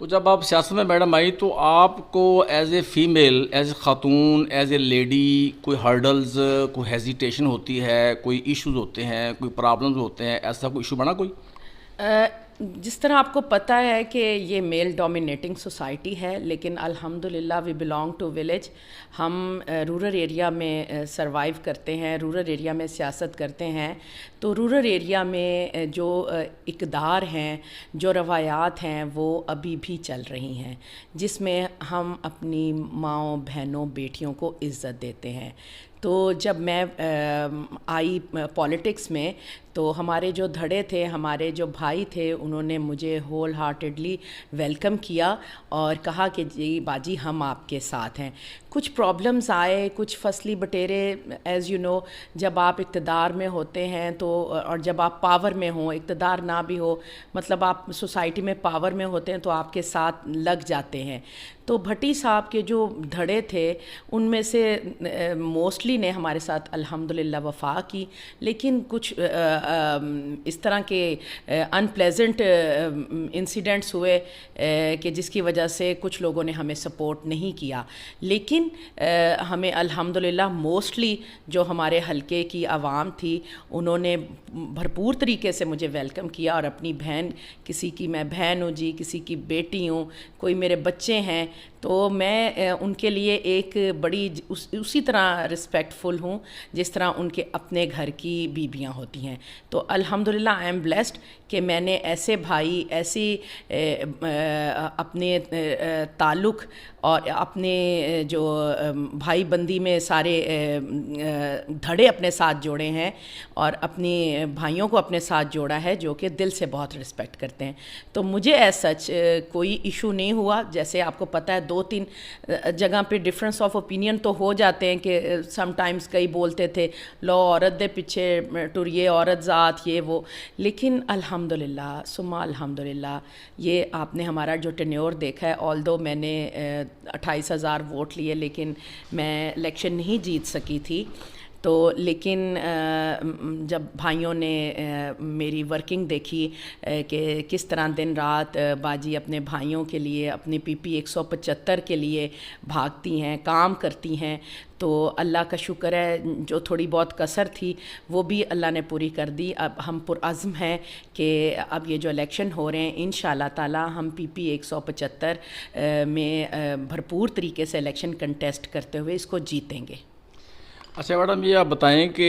تو جب آپ سیاست میں میڈم آئی تو آپ کو as a female, as a خاتون، ایز اے لیڈی کوئی ہرڈلز، کوئی ہیزیٹیشن ہوتی ہے، کوئی ایشوز ہوتے ہیں، کوئی پرابلمز ہوتے ہیں، ایسا کوئی ایشو بنا کوئی؟ جس طرح آپ کو پتہ ہے کہ یہ میل ڈومینیٹنگ سوسائٹی ہے، لیکن الحمدللہ وی بلانگ ٹو ولیج. ہم رورل ایریا میں سروائیو کرتے ہیں، رورل ایریا میں سیاست کرتے ہیں. تو رورل ایریا میں جو اقدار ہیں، جو روایات ہیں، وہ ابھی بھی چل رہی ہیں، جس میں ہم اپنی ماؤں، بہنوں، بیٹیوں کو عزت دیتے ہیں. تو جب میں آئی پولیٹکس میں تو ہمارے جو دھڑے تھے، ہمارے جو بھائی تھے، انہوں نے مجھے ہول ہارٹیڈلی ویلکم کیا اور کہا کہ جی باجی ہم آپ کے ساتھ ہیں. کچھ پرابلمز آئے، کچھ فصلی بٹیرے، ایز یو نو جب آپ اقتدار میں ہوتے ہیں تو، اور جب آپ پاور میں ہوں، اقتدار نہ بھی ہو، مطلب آپ سوسائٹی میں پاور میں ہوتے ہیں تو آپ کے ساتھ لگ جاتے ہیں. تو بھٹی صاحب کے جو دھڑے تھے ان میں سے موسٹلی نے ہمارے ساتھ الحمدللہ وفا کی، لیکن کچھ اس طرح کے ان پلیزنٹ انسیڈنٹس ہوئے کہ جس کی وجہ سے کچھ لوگوں نے ہمیں سپورٹ نہیں کیا. لیکن ہمیں الحمدللہ موسٹلی جو ہمارے حلقے کی عوام تھی انہوں نے بھرپور طریقے سے مجھے ویلکم کیا، اور اپنی بہن، کسی کی میں بہن ہوں جی، کسی کی بیٹی ہوں، کوئی میرے بچے ہیں، تو میں ان کے لیے ایک بڑی اسی طرح رسپیکٹفل ہوں جس طرح ان کے اپنے گھر کی بیویاں ہوتی ہیں. تو الحمدللہ آئی ایم بلیسڈ کہ میں نے ایسے بھائی، ایسی اپنے تعلق اور اپنے جو بھائی بندی میں سارے دھڑے اپنے ساتھ جوڑے ہیں، اور اپنی بھائیوں کو اپنے ساتھ جوڑا ہے جو کہ دل سے بہت رسپیکٹ کرتے ہیں. تو مجھے ایز سچ کوئی ایشو نہیں ہوا. جیسے آپ کو پتہ ہے 2-3 جگہ پہ ڈفرینس آف اوپینین تو ہو جاتے ہیں کہ سم ٹائمز کئی بولتے تھے لو عورت دے پیچھے ٹریے، عورت ذات، یہ وہ، لیکن الحمدللہ ثم الحمدللہ یہ آپ نے ہمارا جو ٹینیور دیکھا ہے، آلدو میں نے 28,000 ووٹ لیے لیکن میں الیکشن نہیں جیت سکی تھی. تو لیکن جب بھائیوں نے میری ورکنگ دیکھی کہ کس طرح دن رات باجی اپنے بھائیوں کے لیے، اپنے PP 175 کے لیے بھاگتی ہیں، کام کرتی ہیں، تو اللہ کا شکر ہے جو تھوڑی بہت کسر تھی وہ بھی اللہ نے پوری کر دی. اب ہم پرعزم ہیں کہ اب یہ جو الیکشن ہو رہے ہیں انشاءاللہ تعالی ہم PP 175 میں بھرپور طریقے سے الیکشن کنٹیسٹ کرتے ہوئے اس کو جیتیں گے. اچھا میڈم، یہ آپ بتائیں کہ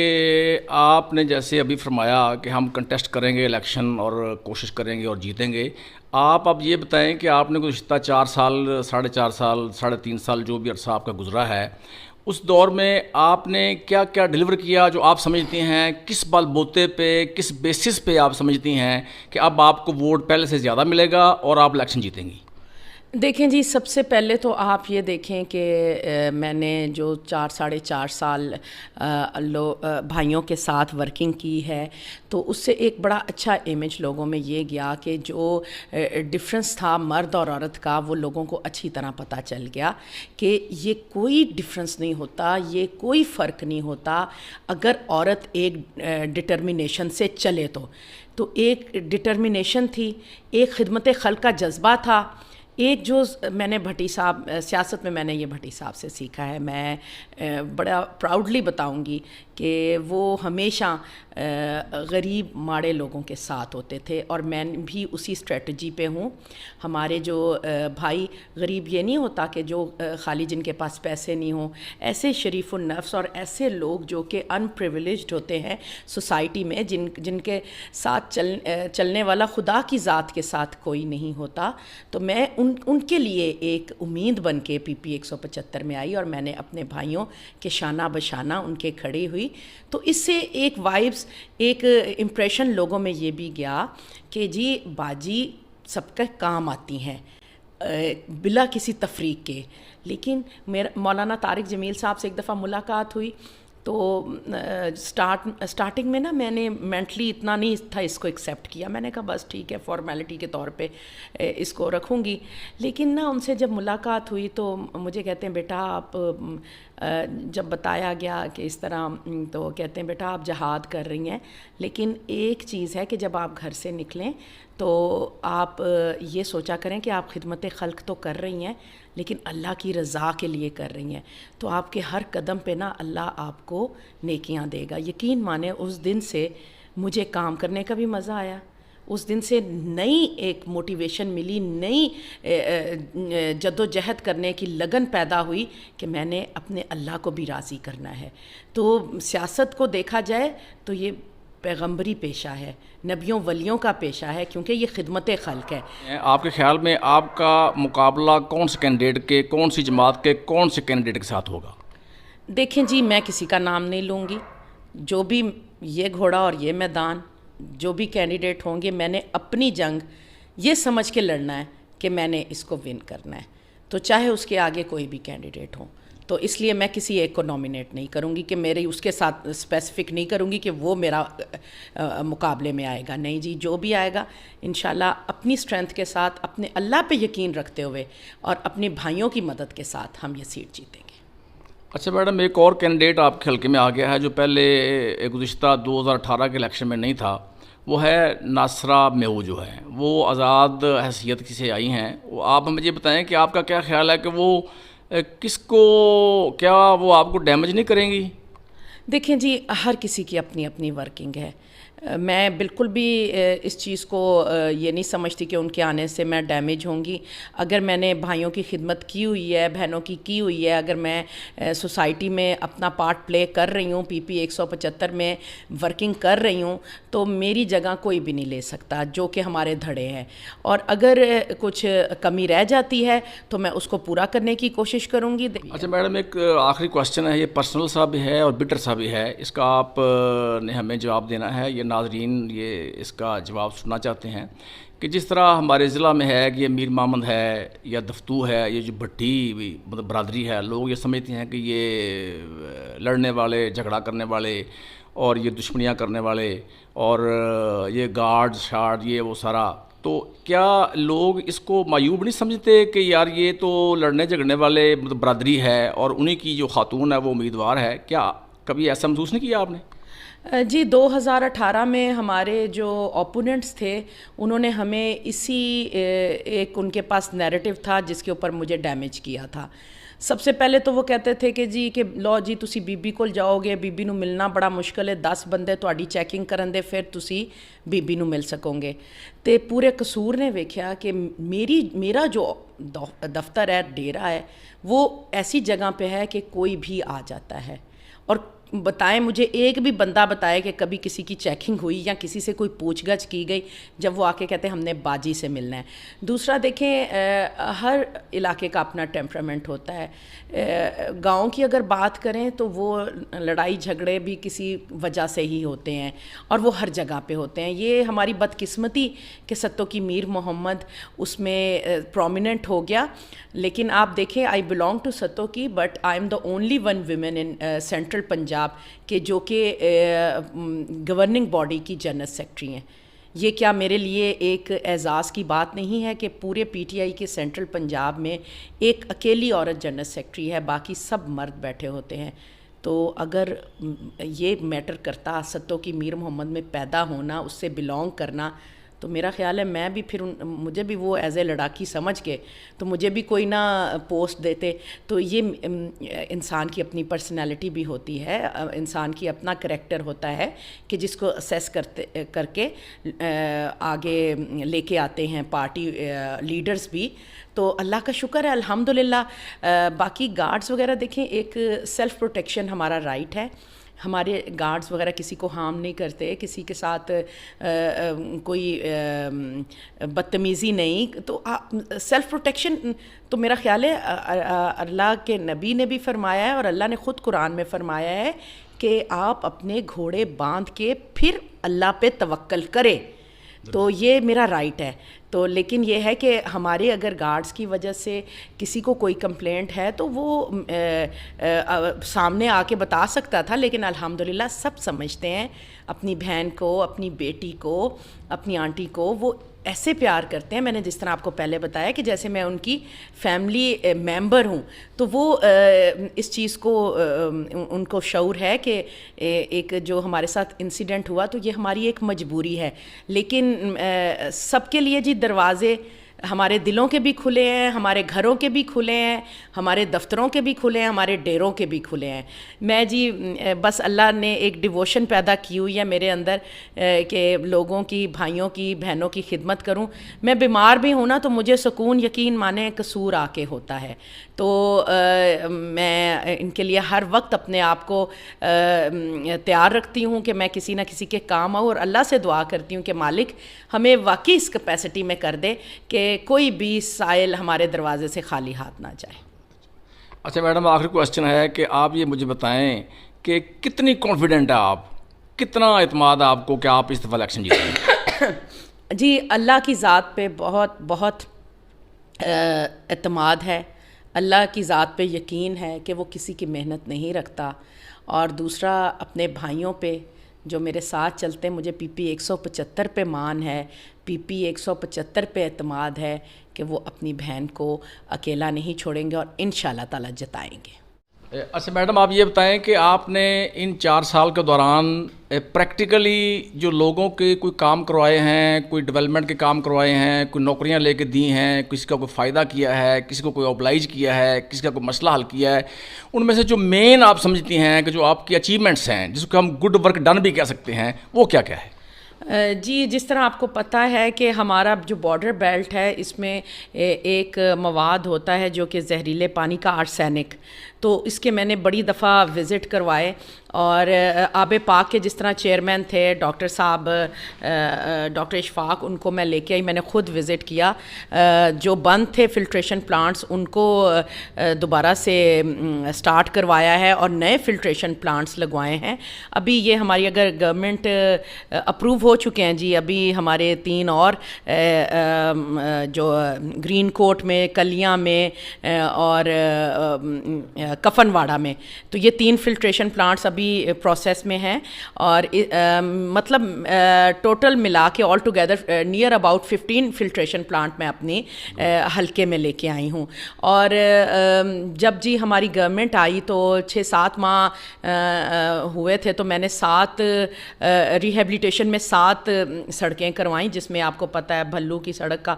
آپ نے جیسے ابھی فرمایا کہ ہم کنٹیسٹ کریں گے الیکشن اور کوشش کریں گے اور جیتیں گے. آپ اب یہ بتائیں کہ آپ نے گزشتہ 4 سال، 4.5 سال، 3.5 سال جو بھی عرصہ آپ کا گزرا ہے، اس دور میں آپ نے کیا کیا ڈیلیور کیا جو آپ سمجھتی ہیں، کس بال بوتے پہ، کس بیسس پہ آپ سمجھتی ہیں کہ اب آپ کو ووٹ پہلے سے زیادہ ملے گا اور آپ الیکشن جیتیں گی؟ دیکھیں جی، سب سے پہلے تو آپ یہ دیکھیں کہ میں نے جو 4-4.5 سال بھائیوں کے ساتھ ورکنگ کی ہے تو اس سے ایک بڑا اچھا امیج لوگوں میں یہ گیا کہ جو ڈفرینس تھا مرد اور عورت کا وہ لوگوں کو اچھی طرح پتہ چل گیا کہ یہ کوئی ڈفرینس نہیں ہوتا، یہ کوئی فرق نہیں ہوتا اگر عورت ایک ڈٹرمنیشن سے چلے. تو ایک ڈٹرمنیشن تھی، ایک خدمت خلق کا جذبہ تھا، ایک جو میں نے بھٹی صاحب، سیاست میں نے یہ بھٹی صاحب سے سیکھا ہے. میں بڑا پراؤڈلی بتاؤں گی کہ وہ ہمیشہ غریب ماڑے لوگوں کے ساتھ ہوتے تھے، اور میں بھی اسی اسٹریٹجی پہ ہوں. ہمارے جو بھائی، غریب یہ نہیں ہوتا کہ جو خالی جن کے پاس پیسے نہیں ہوں، ایسے شریف النفس اور ایسے لوگ جو کہ ان پریویلیجڈ ہوتے ہیں سوسائٹی میں، جن کے ساتھ چلنے والا خدا کی ذات کے ساتھ کوئی نہیں ہوتا. تو میں ان کے لیے ایک امید بن کے PP 175 میں آئی، اور میں نے اپنے بھائیوں کے شانہ بشانہ ان کے کھڑی ہوئی. تو اس سے ایک وائبس، ایک امپریشن لوگوں میں یہ بھی گیا کہ جی باجی سب کا کام آتی ہیں بلا کسی تفریق کے. لیکن مولانا طارق جمیل صاحب سے ایک دفعہ ملاقات ہوئی تو سٹارٹنگ میں نا میں نے مینٹلی اتنا نہیں تھا اس کو ایکسیپٹ کیا. میں نے کہا بس ٹھیک ہے، فارمیلٹی کے طور پہ اس کو رکھوں گی. لیکن نا ان سے جب ملاقات ہوئی تو مجھے کہتے ہیں بیٹا آپ جب بتایا گیا کہ اس طرح، تو کہتے ہیں بیٹا آپ جہاد کر رہی ہیں، لیکن ایک چیز ہے کہ جب آپ گھر سے نکلیں تو آپ یہ سوچا کریں کہ آپ خدمت خلق تو کر رہی ہیں لیکن اللہ کی رضا کے لیے کر رہی ہیں، تو آپ کے ہر قدم پہ نا اللہ آپ کو نیکیاں دے گا. یقین مانیں اس دن سے مجھے کام کرنے کا بھی مزہ آیا، اس دن سے نئی ایک موٹیویشن ملی، نئی جد و جہد کرنے کی لگن پیدا ہوئی کہ میں نے اپنے اللہ کو بھی راضی کرنا ہے. تو سیاست کو دیکھا جائے تو یہ پیغمبری پیشہ ہے، نبیوں ولیوں کا پیشہ ہے، کیونکہ یہ خدمت خلق ہے. آپ کے خیال میں آپ کا مقابلہ کون سے کینڈیڈیٹ کے، کون سی جماعت کے، کون سے کینڈیڈیٹ کے ساتھ ہوگا؟ دیکھیں جی، میں کسی کا نام نہیں لوں گی، جو بھی یہ گھوڑا اور یہ میدان، جو بھی کینڈیڈیٹ ہوں گے، میں نے اپنی جنگ یہ سمجھ کے لڑنا ہے کہ میں نے اس کو ون کرنا ہے، تو چاہے اس کے آگے کوئی بھی کینڈیڈیٹ ہوں. تو اس لیے میں کسی ایک کو نامینیٹ نہیں کروں گی کہ میری اس کے ساتھ اسپیسیفک نہیں کروں گی کہ وہ میرا مقابلے میں آئے گا. نہیں جی، جو بھی آئے گا انشاءاللہ اپنی اسٹرینتھ کے ساتھ، اپنے اللہ پہ یقین رکھتے ہوئے اور اپنے بھائیوں کی مدد کے ساتھ ہم یہ سیٹ جیتیں گے. اچھا میڈم، ایک اور کینڈیڈیٹ آپ کے حلقے میں آ گیا ہے جو پہلے گزشتہ 2018 کے الیکشن میں نہیں تھا، وہ ہے ناصرہ میو. جو ہے وہ آزاد حیثیت سے آئی ہیں. آپ ہمیں یہ بتائیں کہ آپ کا کیا خیال ہے کہ وہ کس کو، کیا وہ آپ کو ڈیمیج نہیں کریں گی؟ دیکھیں جی، ہر کسی کی اپنی اپنی ورکنگ ہے. میں بالکل بھی اس چیز کو یہ نہیں سمجھتی کہ ان کے آنے سے میں ڈیمیج ہوں گی. اگر میں نے بھائیوں کی خدمت کی ہوئی ہے، بہنوں کی ہوئی ہے، اگر میں سوسائٹی میں اپنا پارٹ پلے کر رہی ہوں، PP 175 میں ورکنگ کر رہی ہوں، تو میری جگہ کوئی بھی نہیں لے سکتا، جو کہ ہمارے دھڑے ہیں. اور اگر کچھ کمی رہ جاتی ہے تو میں اس کو پورا کرنے کی کوشش کروں گی. اچھا میڈم، ایک آخری کوشچن ہے، یہ پرسنل سا بھی ہے اور بٹر سا بھی ہے، اس کا آپ نے ہمیں جواب دینا ہے. یہ ناظرین یہ اس کا جواب سننا چاہتے ہیں کہ جس طرح ہمارے ضلع میں ہے کہ یہ میر محمد ہے یا دفتو ہے، یہ جو بھٹی برادری ہے، لوگ یہ سمجھتے ہیں کہ یہ لڑنے والے، جھگڑا کرنے والے اور یہ دشمنیاں کرنے والے اور یہ گارڈ شارڈ یہ وہ سارا، تو کیا لوگ اس کو معیوب نہیں سمجھتے کہ یار یہ تو لڑنے جھگڑنے والے برادری ہے اور انہی کی جو خاتون ہے وہ امیدوار ہے؟ کیا کبھی ایسا محسوس نہیں کیا آپ نے؟ جی، 2018 میں ہمارے جو اوپوننٹس تھے انہوں نے ہمیں اسی ایک ان کے پاس نیریٹو تھا جس کے اوپر مجھے ڈیمیج کیا تھا. سب سے پہلے تو وہ کہتے تھے کہ جی کہ لو جی تسی بی بی کول جاؤ گے، بی بی نو ملنا بڑا مشکل ہے، 10 بندے تہاڈی چیکنگ کرن دے پھر تسی بی بی نو مل سکو گے. تے پورے قصور نے ویکھیا کہ میرا جو دفتر ہے، ڈیرا ہے، وہ ایسی جگہ پہ ہے کہ کوئی بھی آ جاتا ہے. اور بتائیں مجھے ایک بھی بندہ بتائے کہ کبھی کسی کی چیکنگ ہوئی یا کسی سے کوئی پوچھ گچھ کی گئی جب وہ آ کے کہتے ہیں ہم نے باجی سے ملنا ہے. دوسرا دیکھیں، ہر علاقے کا اپنا ٹیمپرامنٹ ہوتا ہے. گاؤں کی اگر بات کریں تو وہ لڑائی جھگڑے بھی کسی وجہ سے ہی ہوتے ہیں اور وہ ہر جگہ پہ ہوتے ہیں. یہ ہماری بدقسمتی کہ ستو کی میر محمد اس میں پرومیننٹ ہو گیا. لیکن آپ دیکھیں، آئی بلانگ ٹو ستو کی، but I am the only one women in central Punjab کہ جو کہ گورننگ باڈی کی جنرل سیکرٹری ہیں. یہ کیا میرے لیے ایک اعزاز کی بات نہیں ہے کہ پورے PTI کے سینٹرل پنجاب میں ایک اکیلی عورت جنرل سیکرٹری ہے، باقی سب مرد بیٹھے ہوتے ہیں؟ تو اگر یہ میٹر کرتا ستو کی میر محمد میں پیدا ہونا، اس سے بلانگ کرنا، تو میرا خیال ہے میں بھی پھر مجھے بھی وہ ایز اے لڑاکی سمجھ کے تو مجھے بھی کوئی نہ پوسٹ دیتے. تو یہ انسان کی اپنی پرسنالٹی بھی ہوتی ہے، انسان کی اپنا کریکٹر ہوتا ہے کہ جس کو اسیس کر کے آگے لے کے آتے ہیں پارٹی لیڈرز بھی. تو اللہ کا شکر ہے الحمدللہ. باقی گارڈز وغیرہ دیکھیں، ایک سیلف پروٹیکشن ہمارا رائٹ ہے. ہمارے گارڈز وغیرہ کسی کو ہارم نہیں کرتے، کسی کے ساتھ کوئی بدتمیزی نہیں. تو سیلف پروٹیکشن تو میرا خیال ہے اللہ کے نبی نے بھی فرمایا ہے اور اللہ نے خود قرآن میں فرمایا ہے کہ آپ اپنے گھوڑے باندھ کے پھر اللہ پہ توکل کرے. تو یہ میرا رائٹ ہے. تو لیکن یہ ہے کہ ہمارے اگر گارڈز کی وجہ سے کسی کو کوئی کمپلینٹ ہے تو وہ سامنے آ کے بتا سکتا تھا، لیکن الحمدللہ سب سمجھتے ہیں اپنی بہن کو، اپنی بیٹی کو، اپنی آنٹی کو وہ ایسے پیار کرتے ہیں, میں نے جس طرح آپ کو پہلے بتایا کہ جیسے میں ان کی فیملی ممبر ہوں, تو وہ اس چیز کو ان کو شعور ہے کہ ایک جو ہمارے ساتھ انسیڈنٹ ہوا تو یہ ہماری ایک مجبوری ہے, لیکن سب کے لیے جی دروازے ہمارے دلوں کے بھی کھلے ہیں, ہمارے گھروں کے بھی کھلے ہیں, ہمارے دفتروں کے بھی کھلے ہیں, ہمارے ڈیروں کے بھی کھلے ہیں. میں جی بس اللہ نے ایک ڈیووشن پیدا کی ہوئی ہے میرے اندر کہ لوگوں کی, بھائیوں کی, بہنوں کی خدمت کروں. میں بیمار بھی ہوں نا تو مجھے سکون یقین مانے قصور آ کے ہوتا ہے, تو میں ان کے لیے ہر وقت اپنے آپ کو تیار رکھتی ہوں کہ میں کسی نہ کسی کے کام آؤں, اور اللہ سے دعا کرتی ہوں کہ مالک ہمیں واقعی اس کیپیسٹی میں کر دے کہ کوئی بھی سائل ہمارے دروازے سے خالی ہاتھ نہ جائے. اچھا میڈم, آخری کوشچن ہے کہ آپ یہ مجھے بتائیں کہ کتنی کانفیڈنٹ ہے آپ, کتنا اعتماد ہے آپ کو کہ آپ اس دفعہ الیکشن جیتیں گے؟ جی اللہ کی ذات پہ بہت بہت اعتماد ہے, اللہ کی ذات پہ یقین ہے کہ وہ کسی کی محنت نہیں رکھتا, اور دوسرا اپنے بھائیوں پہ جو میرے ساتھ چلتے ہیں, مجھے پی پی 175 پہ مان ہے, پی پی 175 پہ اعتماد ہے کہ وہ اپنی بہن کو اکیلا نہیں چھوڑیں گے اور انشاءاللہ تعالی جتائیں گے. اچھا میڈم, آپ یہ بتائیں کہ آپ نے ان 4 سال کے دوران پریکٹیکلی جو لوگوں کے کوئی کام کروائے ہیں, کوئی ڈیولپمنٹ کے کام کروائے ہیں, کوئی نوکریاں لے کے دی ہیں, کسی کا کوئی فائدہ کیا ہے, کسی کو کوئی اوبلائج کیا ہے, کسی کا کوئی مسئلہ حل کیا ہے, ان میں سے جو مین آپ سمجھتی ہیں کہ جو آپ کی اچیومنٹس ہیں, جس کو ہم گڈ ورک ڈن بھی کہہ سکتے ہیں, وہ کیا کیا ہے؟ جی جس طرح آپ کو پتہ ہے کہ ہمارا جو بارڈر بیلٹ ہے اس میں ایک مواد ہوتا ہے جو کہ زہریلے پانی کا آرسینک, تو اس کے میں نے بڑی دفعہ وزٹ کروائے, اور آب پاک کے جس طرح چیئرمین تھے ڈاکٹر صاحب, ڈاکٹر اشفاق, ان کو میں لے کے آئی, میں نے خود وزٹ کیا. جو بند تھے فلٹریشن پلانٹس ان کو دوبارہ سے سٹارٹ کروایا ہے اور نئے فلٹریشن پلانٹس لگوائے ہیں. ابھی یہ ہماری اگر گورنمنٹ اپروو ہو چکے ہیں جی, ابھی ہمارے 3 اور جو گرین کوٹ میں, کلیاں میں اور کفن واڑہ میں, تو یہ 3 فلٹریشن پلانٹس ابھی پروسیس میں ہیں, اور مطلب ٹوٹل ملا کے all together near about 15 filtration plant میں اپنی حلقے میں لے کے آئی ہوں. اور جب جی ہماری گورنمنٹ آئی تو 6-7 ماہ ہوئے تھے, تو میں نے 7 ریہیبلیٹیشن میں 7 سڑکیں کروائیں, جس میں آپ کو پتہ ہے بھلو کی سڑک کا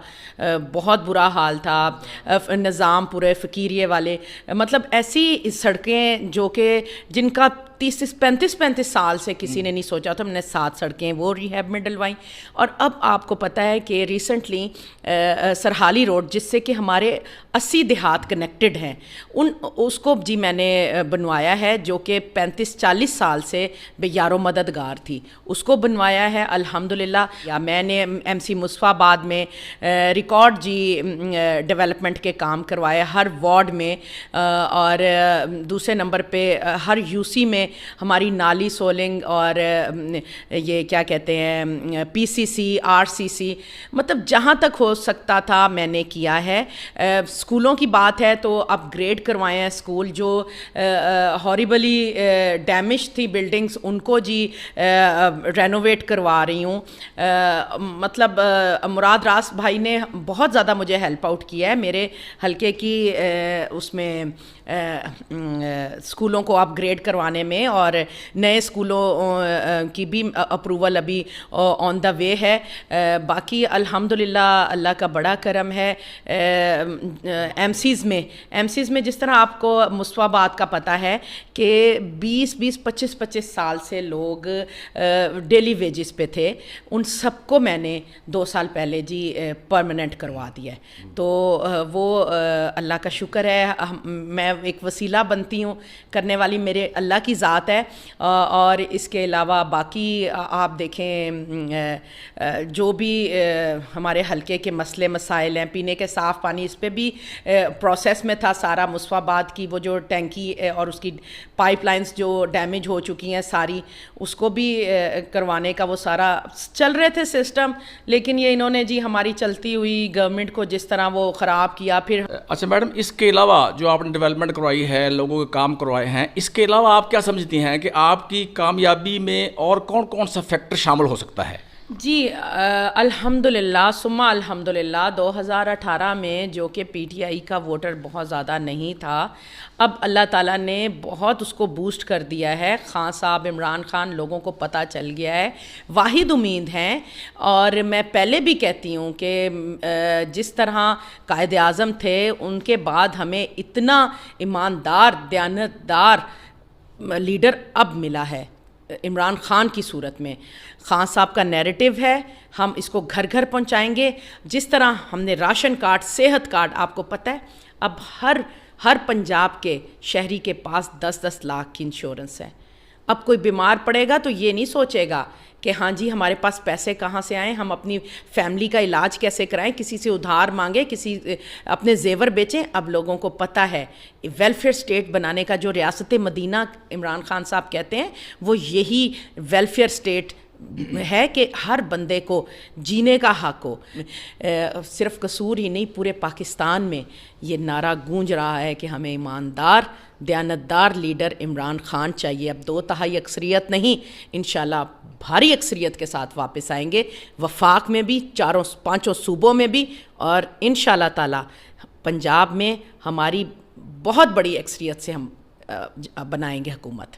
بہت برا حال تھا, نظام پورے فقیریے والے, مطلب ایسی سڑکیں جو کہ جن کا 35 سال سے کسی نے نہیں سوچا تھا. ہم نے 7 سڑکیں وہ ریہیب میں ڈلوائیں. اور اب آپ کو پتہ ہے کہ ریسنٹلی سرحالی روڈ, جس سے کہ ہمارے 80 دیہات کنیکٹڈ ہیں, اس کو جی میں نے بنوایا ہے, جو کہ 35-40 سال سے بے یار و مددگار تھی, اس کو بنوایا ہے الحمدللہ. یا میں نے ایم سی مصطفیٰ آباد میں ریکارڈ جی ڈیولپمنٹ کے کام کروائے ہر وارڈ میں, اور دوسرے نمبر پہ ہر یو سی میں ہماری نالی سولنگ اور یہ کیا کہتے ہیں پی سی سی, آر سی سی, مطلب جہاں تک ہو سکتا تھا میں نے کیا ہے. اسکولوں کی بات ہے تو اپ گریڈ کروائے ہیں اسکول, جو ہاریبلی ڈیمیج تھی بلڈنگز ان کو جی رینوویٹ کروا رہی ہوں. مطلب مراد راس بھائی نے بہت زیادہ مجھے ہیلپ آؤٹ کیا ہے میرے حلقے کی اس میں اسکولوں کو اپ گریڈ کروانے میں, اور نئے اسکولوں کی بھی اپروول ابھی آن دا وے ہے. باقی الحمدللہ اللہ کا بڑا کرم ہے. ایم سیز میں جس طرح آپ کو مصطفیٰ آباد کا پتہ ہے کہ 20-25 سال سے لوگ ڈیلی ویجز پہ تھے, ان سب کو میں نے 2 سال پہلے جی پرماننٹ کروا دیا ہے. تو وہ اللہ کا شکر ہے, میں ایک وسیلہ بنتی ہوں, کرنے والی میرے اللہ کی ذات ہے. اور اس کے علاوہ باقی آپ دیکھیں جو بھی ہمارے حلقے کے مسئلے مسائل ہیں, پینے کے صاف پانی, اس پہ بھی پروسیس میں تھا سارا. مصطفیٰ آباد کی وہ جو ٹینکی اور اس کی پائپ لائنز جو ڈیمیج ہو چکی ہیں ساری, اس کو بھی کروانے کا وہ سارا چل رہے تھے سسٹم, لیکن یہ انہوں نے جی ہماری چلتی ہوئی گورنمنٹ کو جس طرح وہ خراب کیا. پھر اچھا میڈم, اس کے علاوہ جو آپ نے ڈیولپمنٹ کروائی ہے, لوگوں کے کام کروائے ہیں, اس کے علاوہ آپ کیا سمجھتی ہیں کہ آپ کی کامیابی میں اور کون کون سا فیکٹر شامل ہو سکتا ہے؟ جی الحمدللہ سما الحمدللہ 2018 میں جو کہ پی ٹی آئی کا ووٹر بہت زیادہ نہیں تھا، اب اللہ تعالیٰ نے بہت اس کو بوسٹ کر دیا ہے. خان صاحب عمران خان لوگوں کو پتہ چل گیا ہے، واحد امید ہیں. اور میں پہلے بھی کہتی ہوں کہ جس طرح قائد اعظم تھے ان کے بعد ہمیں اتنا ایماندار دیانتدار لیڈر اب ملا ہے عمران خان کی صورت میں. خان صاحب کا نیریٹو ہے، ہم اس کو گھر گھر پہنچائیں گے. جس طرح ہم نے راشن کارڈ، صحت کارڈ، آپ کو پتہ ہے اب ہر پنجاب کے شہری کے پاس 10-10 لاکھ کی انشورنس ہے. اب کوئی بیمار پڑے گا تو یہ نہیں سوچے گا کہ ہاں جی ہمارے پاس پیسے کہاں سے آئیں، ہم اپنی فیملی کا علاج کیسے کرائیں، کسی سے ادھار مانگیں، کسی اپنے زیور بیچیں. اب لوگوں کو پتہ ہے ویلفیئر سٹیٹ بنانے کا جو ریاست مدینہ عمران خان صاحب کہتے ہیں وہ یہی ویلفیئر سٹیٹ ہے کہ ہر بندے کو جینے کا حق ہو. صرف قصور ہی نہیں، پورے پاکستان میں یہ نعرہ گونج رہا ہے کہ ہمیں ایماندار دیانتدار لیڈر عمران خان چاہیے. اب 2/3 اکثریت نہیں، انشاءاللہ بھاری اکثریت کے ساتھ واپس آئیں گے، وفاق میں بھی، 4-5 صوبوں میں بھی، اور انشاءاللہ تعالی پنجاب میں ہماری بہت بڑی اکثریت سے ہم بنائیں گے حکومت.